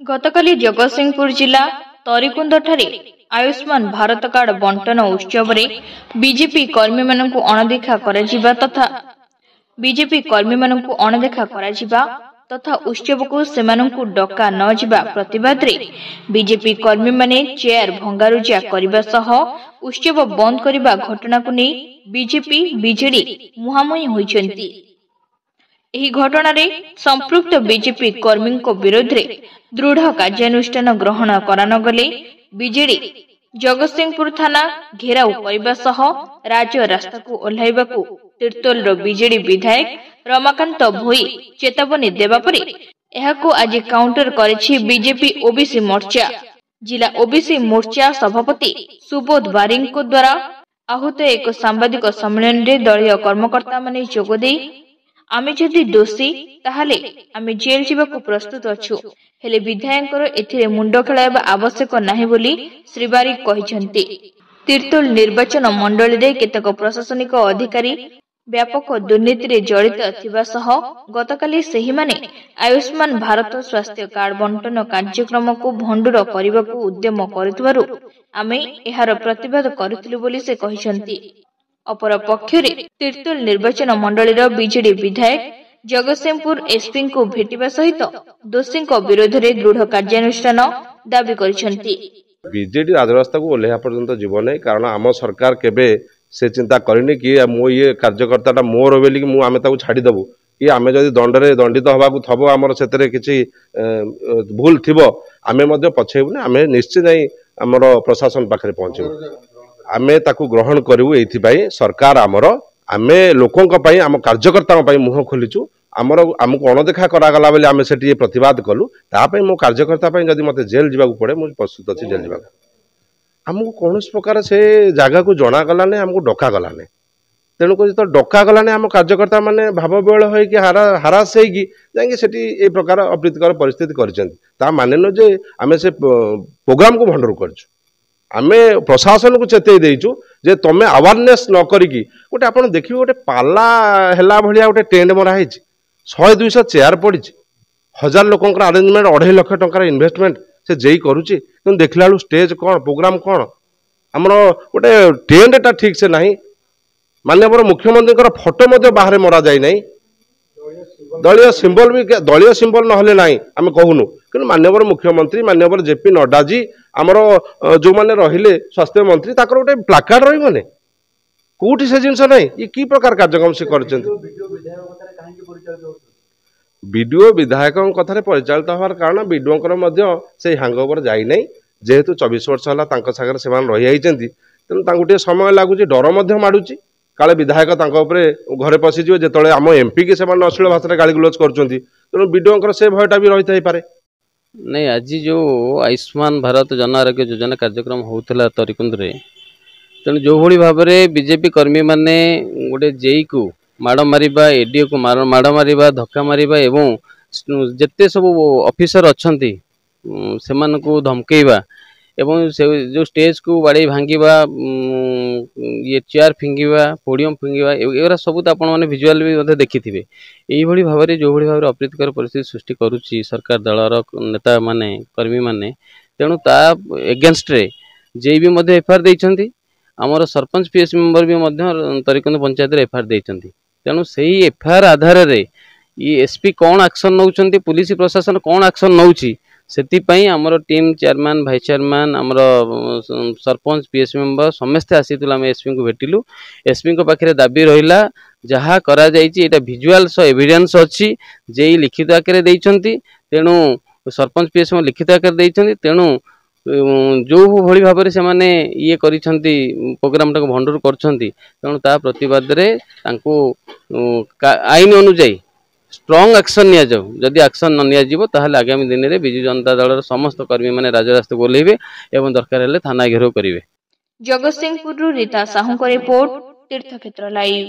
गतकाली जगतसिंहपुर जिला तरिकुंदठारे आयुष्मान भारत कार्ड बंटन उत्सव में बीजेपी कर्मी मानक अणदेखा तथा तथा उत्सव को सेमानंकु डका न जिबा प्रतिवाद रे बीजेपी कर्मी माने चेयर भंगारुजा करबा सह उत्सव बंद करबा घटना को नहीं बीजेपी बीजेडी मुहांमुही होइछंती। एही घटना रे संपृक्त बीजेपी कर्मी विरोध रे दृढ़ कार्यानुष्ठान ग्रहण करान गले बीजेडी जगतसिंहपुर थाना घेराव करबा सह राज्य रास्ता को ओह्लाइबाकू तीर्तोल बीजेडी विधायक रमाकांत भोई चेतावनी देबा परे एहाकू आज काउंटर करिछि बीजेपी ओबीसी मोर्चा। जिला ओबीसी मोर्चा सभापति सुबोध बारिंको द्वारा आहूत एक सांबादिक सम्मेलन रे दलीय कर्मकर्ता माने जोगदे आमे जदि दोषी ताहाले आमे जेल जीवाकू प्रस्तुत अछु, हेले विधायकर एथिरे मुंड खेलाइबा आवश्यक नाही बोली श्री बारिक कहिसंती। तीर्तोल निर्वाचन मंडली रे केतक प्रशासनिक अधिकारी व्यापक दुर्नीति रे जड़ित थिबा सह गतकाली सेही माने आयुष्मान भारत स्वास्थ्य कार्ड बंटन कार्यक्रम को भंडुर करबाकू उद्यम करितबारु आमे एहार प्रतिवाद करितलु बोली से कहिसंती। अपर पक्षरे तीर्तोल निर्वाचन मंडली बीजेडी विधायक जगतसिंहपुर एसपी को भेटिबा सहित दोषी विरोध में दृढ़ कार्यानुष्ठान दाबी करिसंती। बीजेडी राजरास्ता को ओल्हा पर्यंत जीवन है, कारण आम सरकार केबे से चिंता करनी कि मो ये कार्यकर्ता मोर बोली कि आमे ताकू छाड़ी देबू कि आमे जदि दंडरे दंडित हवाकू थबो आमर सेतरे किछि भूल थिबो आमे मध्य पछेबुनी, आमे निश्चित नहीं आमर प्रशासन पाखरे पहुंचबू, आमे ताकू ग्रहण करू। एथिपाई सरकार आमर आमे लोकंक पई आम कार्यकर्ता पई मुह खोलिचु, आमर आमको अणदेखा करागला बेले आमे सेठी प्रतिवाद कलु, तापई मो कार्यकर्ता पई जदि मते जेल जीवाकू पड़े मु प्रस्तुत अछि जेल जीवाकू। आमको कौन प्रकार से जगह को जना गला नहीं, आमको डका गला नहीं, तेणुक जो डका गला नहीं आम कार्यकर्ता मैंने भाव बेल हो हारास होगी सेठी ए प्रकार अप्रीतिकर परिस्थिति कर माने न जे आमे से प्रोग्राम को भंडर करछु, आमे प्रशासन को चेतई देइछु जे तमे अवेयरनेस न करिकी गोटे आपण देखिबे गोटे पाला हेला भलिया गोटे टेंट मरा है 100-200 चेयर पड़ी 1000 लोकंकर अरेंजमेंट 2.5 लाख टंकार इन्वेस्टमेंट से जेई करूची, कि देखला स्टेज कौन प्रोग्राम कौन आमर गोटे टेंटा ठीक से नहीं, माननीय मुख्यमंत्री फोटो बाहर मरा जाए नहीं, दलीय सिंबल ना नहीं आम कहूनु, कि माननीय मुख्यमंत्री माननीय जेपी नड्डा जी आमर जो मैंने रहिले स्वास्थ्य मंत्री ताकर गोटे प्लाकार्ड रही कौटी से जिनस नहीं, ये की प्रकार कार्यक्रम से कर बीडीओ विधायक कथार परिचालित हमार कारण बीडीओ से हांगओवर जाई नहीं, जेहेतु 24 वर्ष है सागर से रही आइछंती, तेणु गोटे समय लगुच डर माड़ुची काले विधायक घरे पशिजे जो आम एमपी की अश्लील भाषा गाड़ी गुलज कर बीडीओ से भयटा भी रही पारे। नहीं आज जो आयुष्मान भारत जन आरोग्य योजना कार्यक्रम होता तरिकुंद तेणु जो भाई भाव में बीजेपी कर्मी माने गोटे जेई को माड़ मारिबा एडीओ को माड़ मारिबा धक्का मारिबा एवं जेते सब ऑफिसर अच्छी से धमकेबा एवं से जो स्टेज को बाड़े भांगिबा ये चेयर फिंगिबा पोडियम फिंगिबा एगुरा सब तो आपने विजुआल भी देखि थे। यही भाव में जो भाव में अप्रीतिकर परिस्थिति सृष्टि करुच्ची सरकार दलर नेता माने कर्मी माने, तेणु ता एगेन्स्ट रे जे भी एफआईआर देइछंती, आमर सरपंच पीएस मेंबर भी तरिकुंद पंचायत रे एफआईआर देइछंती, तेणु से एफआईआर आधार रे ये एसपी कौन एक्शन नौचंती पुलिस प्रशासन कौन एक्शन नौची सेतिपाई आमर टीम चेयरमैन भाइस चेयरमैन आमर सरपंच पीएस मेंबर समस्ते आसीतु आम एसपी को भेटिलु। एसपी को पाखे दाबी रहिला जहाँ करा जाइछि एटा विजुआल्स एविडेंस अच्छी जे लिखित आकार देइछंती, तेणु सरपंच पीएस में लिखित आकार देइछंती, तेणु जो भली भाव में से माने ये करिछंती प्रोग्राम टाको भंडूर करछंती, तेणु ता प्रतिवाद रे तांको आईन अनुଯାयी स्ट्रॉन्ग एक्शन निया जाऊ, जदि एक्शन न निया जीवो ताहले आगामी दिन में बिजु जनता दल समस्त कर्मी माने राजरास्ता बोलेबे एवं दरकार हेले थाना घेराव करिवे। जगतसिंहपुर रीता साहू को रिपोर्ट, तीर्थक्षेत्र लाइव।